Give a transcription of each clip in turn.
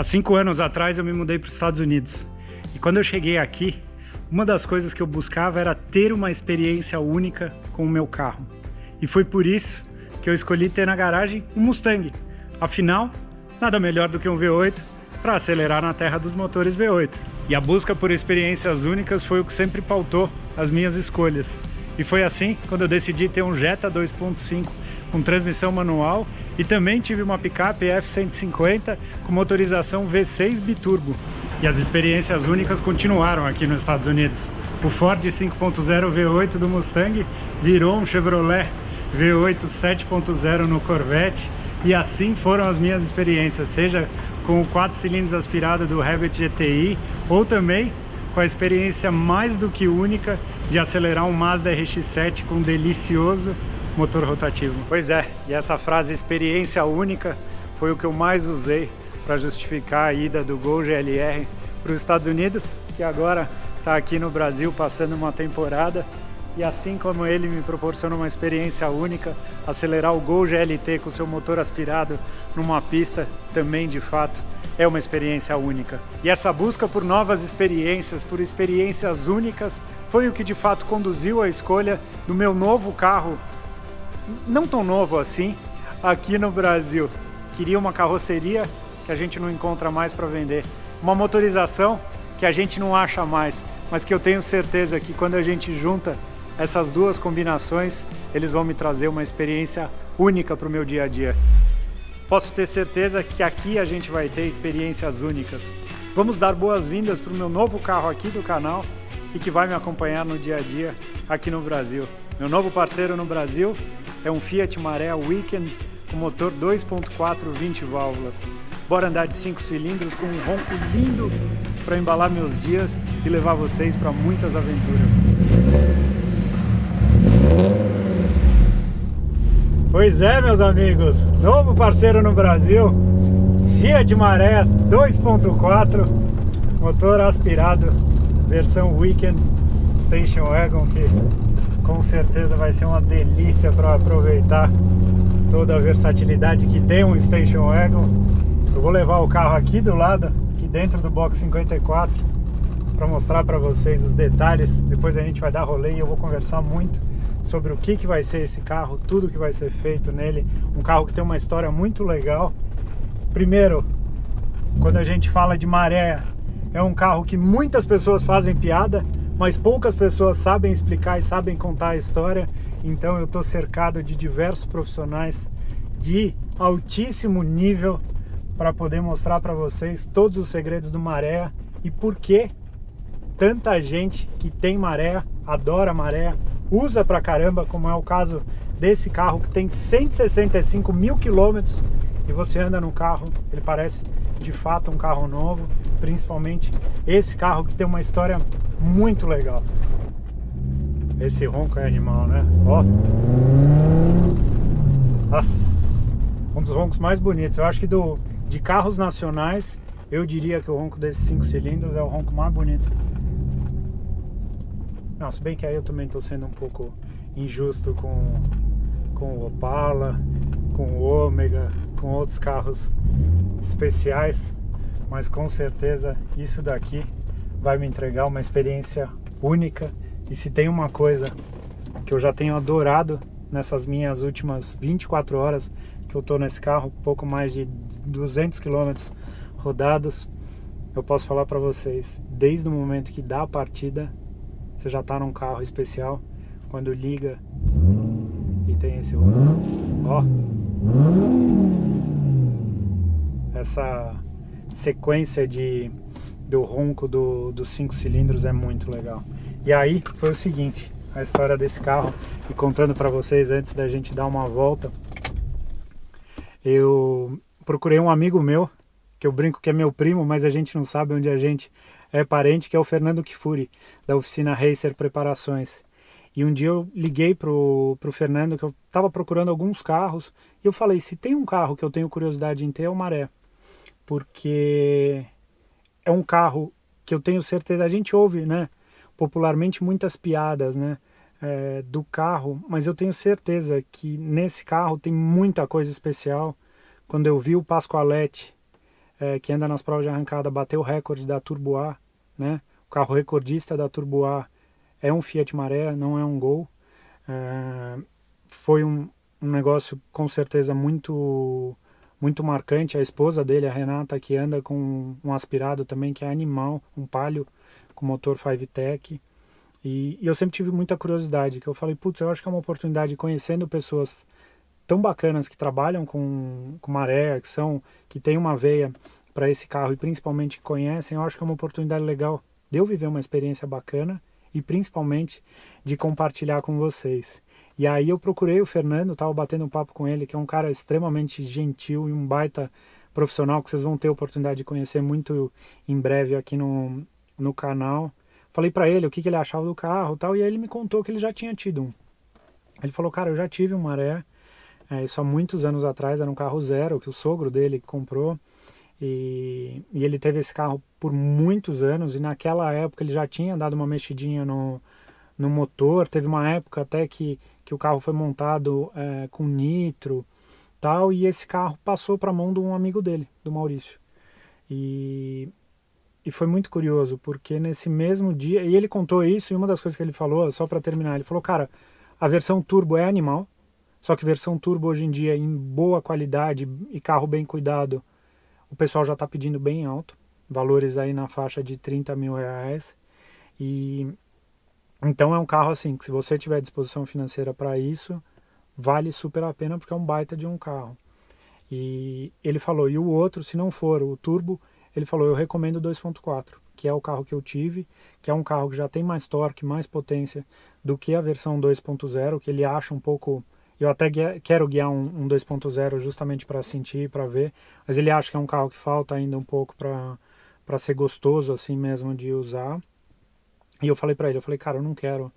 5 anos atrás eu me mudei para os Estados Unidos. E quando eu cheguei aqui, uma das coisas que eu buscava era ter uma experiência única com o meu carro. E foi por isso que eu escolhi ter na garagem um Mustang. Afinal, nada melhor do que um V8 para acelerar na terra dos motores V8. E a busca por experiências únicas foi o que sempre pautou as minhas escolhas. E foi assim quando eu decidi ter um Jetta 2.5 com transmissão manual e também tive uma picape F-150 com motorização V6 biturbo. E as experiências únicas continuaram aqui nos Estados Unidos. O Ford 5.0 V8 do Mustang virou um Chevrolet V8 7.0 no Corvette, e assim foram as minhas experiências, seja com o 4 cilindros aspirado do Rabbit GTI ou também com a experiência mais do que única de acelerar um Mazda RX-7 com um delicioso motor rotativo. Pois é, e essa frase experiência única foi o que eu mais usei para justificar a ida do Gol GLR para os Estados Unidos, que agora está aqui no Brasil passando uma temporada. E assim como ele me proporciona uma experiência única, acelerar o Gol GLT com seu motor aspirado numa pista também de fato é uma experiência única. E essa busca por novas experiências, por experiências únicas, foi o que de fato conduziu à escolha do meu novo carro, não tão novo assim, aqui no Brasil. Queria uma carroceria que a gente não encontra mais para vender, uma motorização que a gente não acha mais, mas que eu tenho certeza que quando a gente junta essas duas combinações, eles vão me trazer uma experiência única para o meu dia a dia. Posso ter certeza que aqui a gente vai ter experiências únicas. Vamos dar boas-vindas para o meu novo carro aqui do canal e que vai me acompanhar no dia a dia aqui no Brasil. Meu novo parceiro no Brasil é um Fiat Marea Weekend com motor 2.4 20 válvulas. Bora andar de 5 cilindros com um ronco lindo para embalar meus dias e levar vocês para muitas aventuras. Pois é, meus amigos, novo parceiro no Brasil, Fiat Marea 2.4, motor aspirado, versão Weekend Station Wagon, que com certeza vai ser uma delícia para aproveitar toda a versatilidade que tem um Station Wagon. Eu vou levar o carro aqui do lado, aqui dentro do box 54, para mostrar para vocês os detalhes. Depois a gente vai dar rolê e eu vou conversar muito sobre o que vai ser esse carro, tudo que vai ser feito nele. Um carro que tem uma história muito legal. Primeiro, quando a gente fala de Marea, é um carro que muitas pessoas fazem piada, mas poucas pessoas sabem explicar e sabem contar a história. Então eu estou cercado de diversos profissionais de altíssimo nível para poder mostrar para vocês todos os segredos do Marea e por que tanta gente que tem Marea, adora Marea, usa pra caramba, como é o caso desse carro que tem 165 mil quilômetros e você anda no carro, ele parece de fato um carro novo, principalmente esse carro que tem uma história muito legal. Esse ronco é animal, né? Ó, nossa, um dos roncos mais bonitos. Eu acho que de carros nacionais, eu diria que o ronco desses 5 cilindros é o ronco mais bonito. Não, se bem que aí eu também estou sendo um pouco injusto com o Opala, com o Ômega, com outros carros especiais, mas com certeza isso daqui vai me entregar uma experiência única. E se tem uma coisa que eu já tenho adorado nessas minhas últimas 24 horas que eu estou nesse carro, pouco mais de 200 km rodados, eu posso falar para vocês, desde o momento que dá a partida, você já está num carro especial, quando liga e tem esse ronco. Ó, essa sequência do ronco dos 5 cilindros é muito legal. E aí foi o seguinte, a história desse carro, e contando para vocês antes da gente dar uma volta, eu procurei um amigo meu, que eu brinco que é meu primo, mas a gente não sabe onde a gente é parente, que é o Fernando Kifuri, da oficina Racer Preparações. E um dia eu liguei pro Fernando, que eu estava procurando alguns carros, e eu falei, se tem um carro que eu tenho curiosidade em ter, é o Marea. Porque é um carro que eu tenho certeza, a gente ouve, né, popularmente muitas piadas, né, do carro, mas eu tenho certeza que nesse carro tem muita coisa especial. Quando eu vi o Pasqualetti que anda nas provas de arrancada, bateu o recorde da Turbo A, né? O carro recordista da Turbo A é um Fiat Maré, não é um Gol. Foi um negócio com certeza muito marcante. A esposa dele, a Renata, que anda com um aspirado também, que é animal, um Palio com motor 5-Tech. E eu sempre tive muita curiosidade, que eu falei, putz, eu acho que é uma oportunidade, conhecendo pessoas tão bacanas que trabalham com maré, que tem uma veia para esse carro e principalmente conhecem, eu acho que é uma oportunidade legal de eu viver uma experiência bacana e principalmente de compartilhar com vocês. E aí eu procurei o Fernando, estava batendo um papo com ele, que é um cara extremamente gentil e um baita profissional que vocês vão ter a oportunidade de conhecer muito em breve aqui no canal. Falei para ele o que ele achava do carro e tal, e aí ele me contou que ele já tinha tido um. Ele falou, cara, eu já tive um Maré, isso há muitos anos atrás, era um carro zero, que o sogro dele comprou, e ele teve esse carro por muitos anos, e naquela época ele já tinha dado uma mexidinha no motor, teve uma época até que o carro foi montado com nitro, tal, e esse carro passou para a mão de um amigo dele, do Maurício. E foi muito curioso, porque nesse mesmo dia, e ele contou isso, e uma das coisas que ele falou, só para terminar, ele falou, cara, a versão turbo é animal, só que versão turbo hoje em dia, em boa qualidade e carro bem cuidado, o pessoal já está pedindo bem alto, valores aí na faixa de 30 mil reais, e então é um carro assim, que se você tiver disposição financeira para isso, vale super a pena, porque é um baita de um carro. E ele falou, e o outro, se não for o turbo, ele falou, eu recomendo o 2.4, que é o carro que eu tive, que é um carro que já tem mais torque, mais potência do que a versão 2.0, que ele acha um pouco... Eu até quero guiar um 2.0 justamente para sentir, para ver, mas ele acha que é um carro que falta ainda um pouco para ser gostoso assim mesmo de usar. E eu falei para ele, cara, eu não quero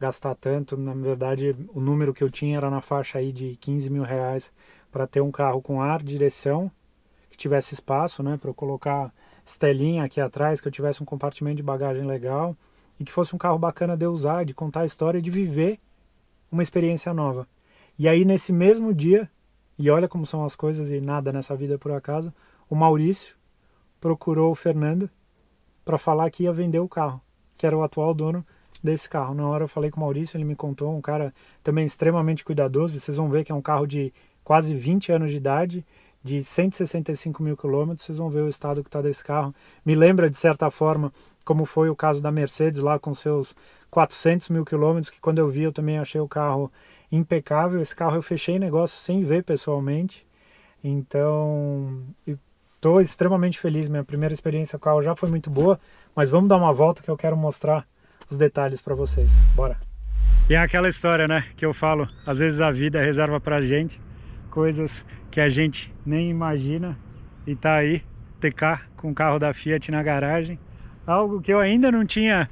gastar tanto, na verdade o número que eu tinha era na faixa aí de 15 mil reais para ter um carro com ar, direção, que tivesse espaço, né, para eu colocar estelinha aqui atrás, que eu tivesse um compartimento de bagagem legal e que fosse um carro bacana de usar, de contar a história e de viver uma experiência nova. E aí nesse mesmo dia, e olha como são as coisas e nada nessa vida por acaso, o Maurício procurou o Fernando para falar que ia vender o carro, que era o atual dono desse carro. Na hora eu falei com o Maurício, ele me contou, um cara também extremamente cuidadoso, e vocês vão ver que é um carro de quase 20 anos de idade, de 165 mil quilômetros, vocês vão ver o estado que está desse carro. Me lembra, de certa forma, como foi o caso da Mercedes lá com seus 400 mil quilômetros, que quando eu vi eu também achei o carro impecável. Esse carro eu fechei negócio sem ver pessoalmente, então estou extremamente feliz. Minha primeira experiência com o carro já foi muito boa, mas vamos dar uma volta que eu quero mostrar os detalhes para vocês. Bora! E é aquela história, né, que eu falo, às vezes a vida reserva pra gente coisas que a gente nem imagina, e tá aí, TK com o carro da Fiat na garagem, algo que eu ainda não tinha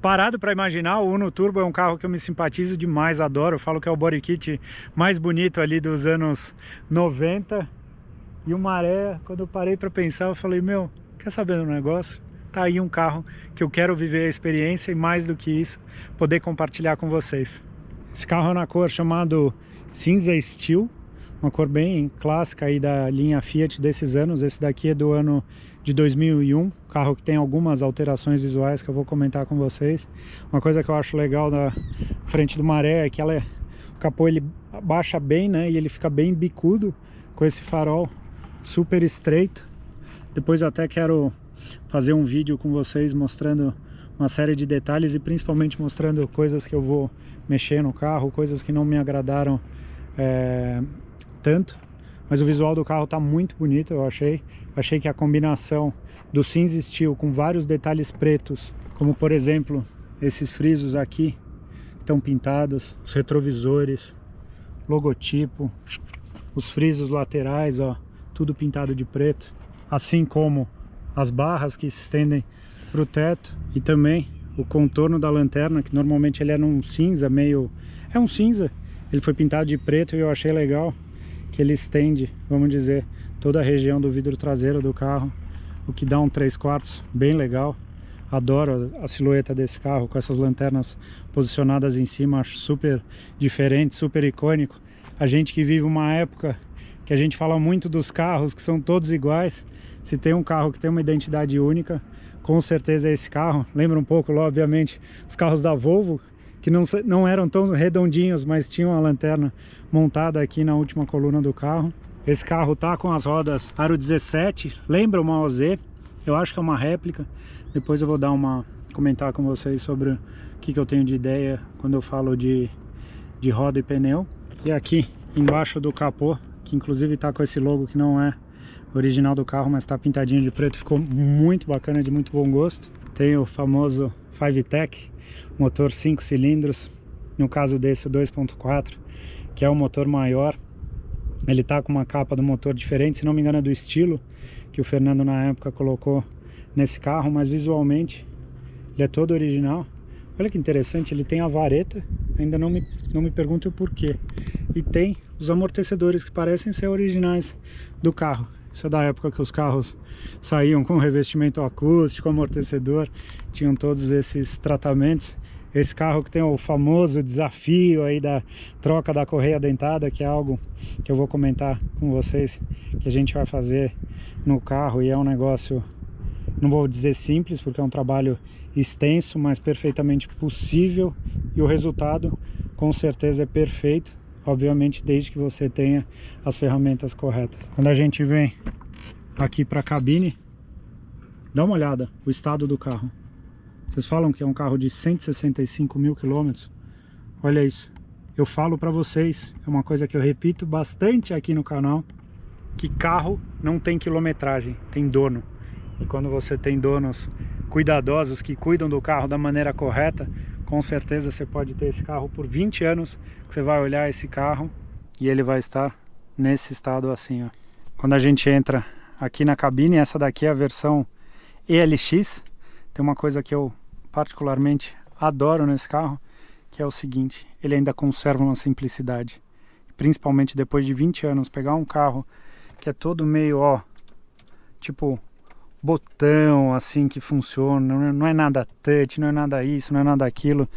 parado para imaginar. O Uno Turbo é um carro que eu me simpatizo demais, adoro, eu falo que é o body kit mais bonito ali dos anos 90, e o Maré, quando eu parei para pensar, eu falei, meu, quer saber do negócio? Tá aí um carro que eu quero viver a experiência e, mais do que isso, poder compartilhar com vocês. Esse carro é na cor chamado cinza steel, uma cor bem clássica aí da linha Fiat desses anos. Esse daqui é do ano de 2001, carro que tem algumas alterações visuais que eu vou comentar com vocês. Uma coisa que eu acho legal da frente do Maré é que o capô ele abaixa bem, né, e ele fica bem bicudo, com esse farol super estreito. Depois eu até quero fazer um vídeo com vocês mostrando uma série de detalhes e principalmente mostrando coisas que eu vou mexer no carro, coisas que não me agradaram tanto, mas o visual do carro tá muito bonito. Eu achei que a combinação do cinza steel com vários detalhes pretos, como por exemplo esses frisos aqui que estão pintados, os retrovisores, logotipo, os frisos laterais, ó, tudo pintado de preto, assim como as barras que se estendem para o teto, e também o contorno da lanterna, que normalmente ele é num cinza meio... é um cinza, ele foi pintado de preto, e eu achei legal que ele estende, vamos dizer, toda a região do vidro traseiro do carro, o que dá um 3/4 bem legal. Adoro a silhueta desse carro com essas lanternas posicionadas em cima, acho super diferente, super icônico. A gente que vive uma época que a gente fala muito dos carros que são todos iguais, Se tem um carro que tem uma identidade única, com certeza é esse carro. Lembra um pouco, obviamente, os carros da Volvo, que não eram tão redondinhos, mas tinham a lanterna montada aqui na última coluna do carro. Esse carro tá com as rodas aro 17, lembra uma OZ, eu acho que é uma réplica. Depois eu vou dar comentar com vocês sobre o que eu tenho de ideia quando eu falo de roda e pneu. E aqui embaixo do capô, que inclusive tá com esse logo que não é original do carro, mas tá pintadinho de preto, ficou muito bacana, de muito bom gosto. Tem o famoso 5TEC, motor 5 cilindros, no caso desse o 2.4, que é o motor maior. Ele tá com uma capa do motor diferente, se não me engano é do estilo que o Fernando na época colocou nesse carro, mas visualmente ele é todo original. Olha que interessante, ele tem a vareta, ainda não me pergunte o porquê. E tem os amortecedores que parecem ser originais do carro. Isso é da época que os carros saíam com revestimento acústico, amortecedor, tinham todos esses tratamentos. Esse carro que tem o famoso desafio aí da troca da correia dentada, que é algo que eu vou comentar com vocês, que a gente vai fazer no carro, e é um negócio, não vou dizer simples, porque é um trabalho extenso, mas perfeitamente possível, e o resultado com certeza é perfeito, obviamente desde que você tenha as ferramentas corretas. Quando a gente vem aqui para a cabine, dá uma olhada o estado do carro. Vocês falam que é um carro de 165 mil quilômetros. Olha isso. Eu falo para vocês, é uma coisa que eu repito bastante aqui no canal, que carro não tem quilometragem, tem dono. E quando você tem donos cuidadosos que cuidam do carro da maneira correta, com certeza você pode ter esse carro por 20 anos, que você vai olhar esse carro e ele vai estar nesse estado assim, ó. Quando a gente entra aqui na cabine, essa daqui é a versão ELX. Tem uma coisa que eu particularmente adoro nesse carro, que é o seguinte: ele ainda conserva uma simplicidade. Principalmente depois de 20 anos, pegar um carro que é todo meio, ó, tipo botão assim que funciona, não é nada touch, não é nada isso, não é nada aquilo,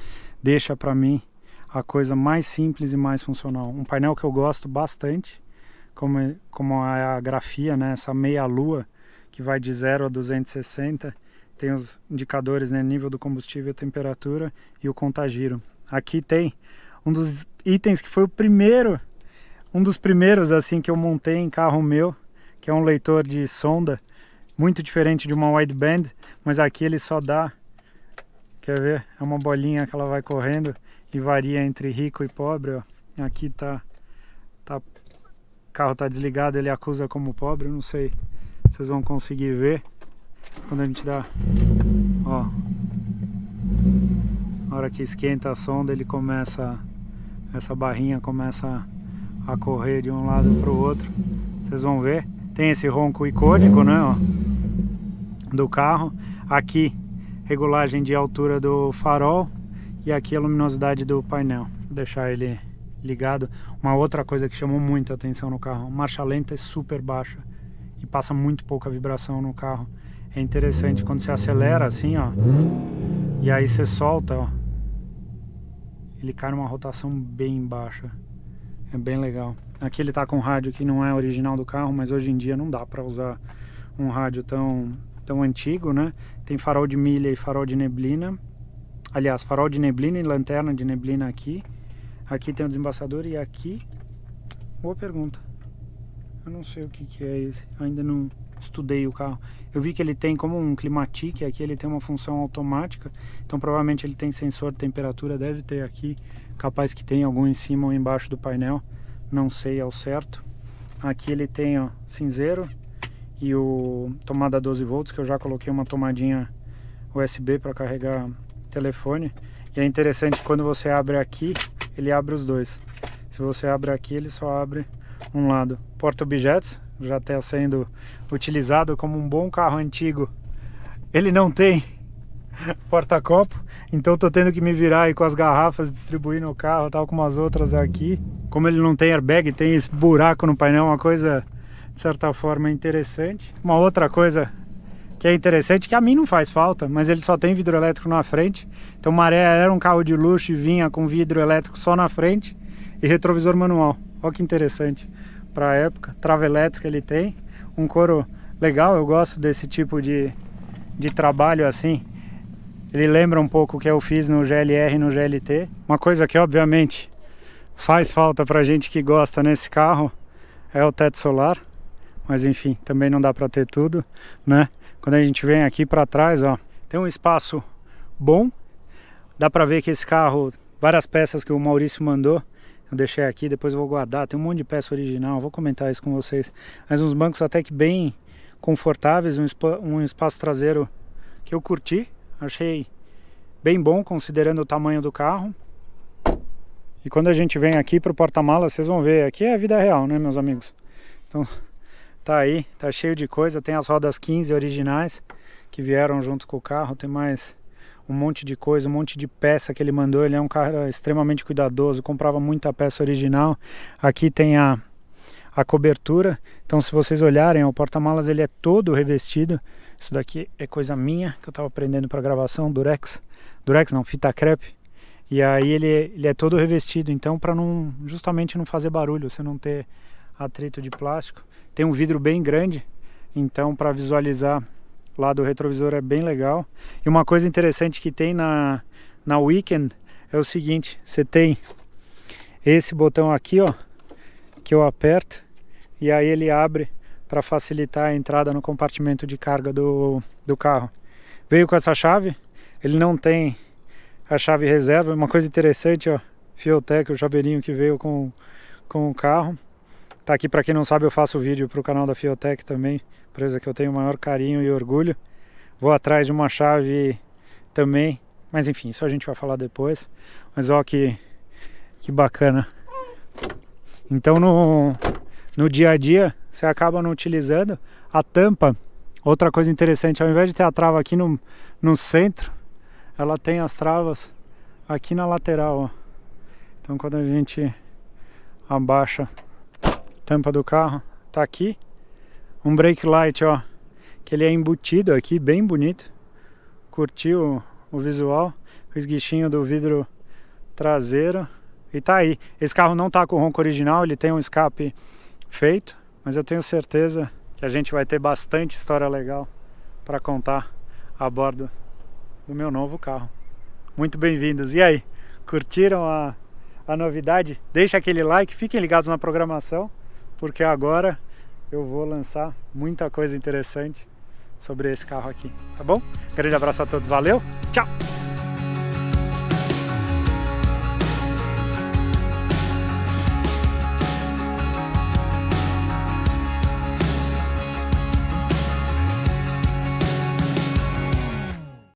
deixa pra mim a coisa mais simples e mais funcional. Um painel que eu gosto bastante, como a grafia, né, essa meia lua que vai de 0 a 260, tem os indicadores, né, nível do combustível, temperatura e o contagiro. Aqui tem um dos itens que foi um dos primeiros assim que eu montei em carro meu, que é um leitor de sonda, muito diferente de uma wideband, mas aqui ele só dá, quer ver? É uma bolinha que ela vai correndo e varia entre rico e pobre, ó. Aqui o carro tá desligado, ele acusa como pobre, eu não sei se vocês vão conseguir ver. Quando a gente dá, ó, na hora que esquenta a sonda, ele começa, essa barrinha começa a correr de um lado para o outro. Vocês vão ver, tem esse ronco icônico, né, ó, do carro. Aqui, regulagem de altura do farol, e aqui a luminosidade do painel. Vou deixar ele ligado. Uma outra coisa que chamou muita atenção no carro: marcha lenta é super baixa e passa muito pouca vibração no carro. É interessante quando você acelera assim, ó, e aí você solta, ó, ele cai numa rotação bem baixa. É bem legal. Aqui ele tá com rádio que não é original do carro, mas hoje em dia não dá para usar um rádio tão antigo, né? Tem farol de milha e farol de neblina. Aliás, farol de neblina e lanterna de neblina aqui. Aqui tem o desembaçador e aqui... Boa pergunta. Eu não sei o que é esse. Ainda não estudei o carro. Eu vi que ele tem como um climatic, aqui ele tem uma função automática, então provavelmente ele tem sensor de temperatura, deve ter aqui, capaz que tem algum em cima ou embaixo do painel, não sei ao certo. Aqui ele tem, ó, cinzeiro e o tomada 12 volts, que eu já coloquei uma tomadinha USB para carregar telefone. E é interessante que quando você abre aqui, ele abre os dois. Se você abre aqui, ele só abre um lado. Porta-objetos, já está sendo utilizado como um bom carro antigo. Ele não tem porta-copo, então estou tendo que me virar aí com as garrafas, distribuir no carro, tal como as outras aqui. Como ele não tem airbag, tem esse buraco no painel, uma coisa de certa forma interessante. Uma outra coisa que é interessante, que a mim não faz falta, mas ele só tem vidro elétrico na frente. Então Maré era um carro de luxo e vinha com vidro elétrico só na frente e retrovisor manual. Olha que interessante para a época. Trava elétrica ele tem, um couro legal, eu gosto desse tipo de trabalho assim. Ele lembra um pouco o que eu fiz no GLR e no GLT. Uma coisa que obviamente faz falta pra gente que gosta nesse carro é o teto solar. Mas enfim, também não dá pra ter tudo, né? Quando a gente vem aqui pra trás, ó, tem um espaço bom. Dá pra ver que esse carro, várias peças que o Maurício mandou, eu deixei aqui, depois eu vou guardar. Tem um monte de peça original, vou comentar isso com vocês. Mas uns bancos até que bem confortáveis, um espaço traseiro que eu curti. Achei bem bom, considerando o tamanho do carro. E quando a gente vem aqui pro porta-malas, vocês vão ver, aqui é a vida real, né, meus amigos? Então, tá aí, tá cheio de coisa. Tem as rodas 15 originais que vieram junto com o carro. Tem mais um monte de coisa, um monte de peça que ele mandou. Ele é um cara extremamente cuidadoso, comprava muita peça original. Aqui tem a cobertura. Então, se vocês olharem, o porta-malas ele é todo revestido. Isso daqui é coisa minha, que eu tava aprendendo para gravação, Durex não, fita crepe. E aí ele é todo revestido, então para não, justamente não fazer barulho, você não ter atrito de plástico. Tem um vidro bem grande, então para visualizar lá do retrovisor é bem legal. E uma coisa interessante que tem na Weekend é o seguinte, você tem esse botão aqui, ó, que eu aperto e aí ele abre para facilitar a entrada no compartimento de carga do carro. Veio com essa chave, ele não tem a chave reserva. Uma coisa interessante, ó, Fiotec, o chaveirinho que veio com o carro. Tá aqui, para quem não sabe, eu faço vídeo para o canal da Fiotec também, empresa que eu tenho o maior carinho e orgulho. Vou atrás de uma chave também, mas enfim, isso a gente vai falar depois. Mas ó, que bacana. Então no dia a dia você acaba não utilizando a tampa. Outra coisa interessante, ao invés de ter a trava aqui no centro, ela tem as travas aqui na lateral, ó. Então quando a gente abaixa a tampa do carro, tá aqui um brake light, ó, que ele é embutido aqui, bem bonito. Curtiu o visual, o esguichinho do vidro traseiro. E tá aí. Esse carro não tá com o ronco original, ele tem um escape feito, mas eu tenho certeza que a gente vai ter bastante história legal para contar a bordo do meu novo carro. Muito bem-vindos. E aí, curtiram a novidade? Deixa aquele like, fiquem ligados na programação, porque agora eu vou lançar muita coisa interessante sobre esse carro aqui, tá bom? Grande abraço a todos, valeu, tchau!